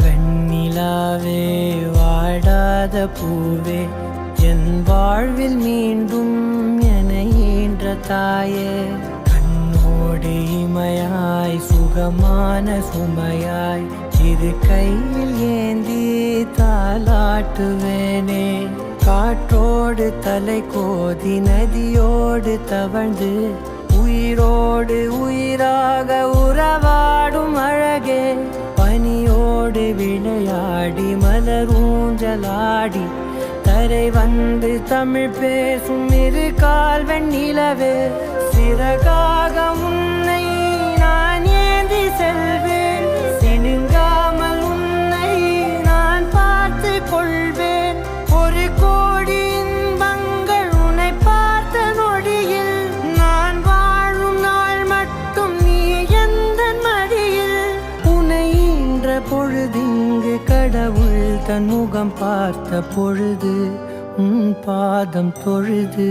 வெண்ணிலாவே வாடாத பூவே என் வாழ்வில் மீண்டும் என ஈன்ற தாயே கண்ணோடு இமையாய் சுகமான சுமையாய் இரு கையில் ஏந்தி தாலாட்டுவேனே காற்றோடு தலை கோதி நதியோடு தவழ்ந்து உயிரோடு உயிராக உறவாடும் அழகே பனியோடு விளையாடி மலரூஞ்சலாடி தரை வந்து தமிழ் பேசும் இரு கால் வெண்ணிலவே சிறகாக உன்னை நான் ஏந்தி செல்வேன் சினுங்காமல் உன்னை நான் பார்த்து கொள்வேன் ஒரு கோடி இன்பங்கள் உன்னை பார்த்த நொடியில் நான் வாழும் நாள் மட்டும் நீ எந்த மடியில் உன்னை ஈன்ற பொழுதிங்கு கடவுள் தன் முகம் பார்த்த பொழுது உன் பாதம் தொழுது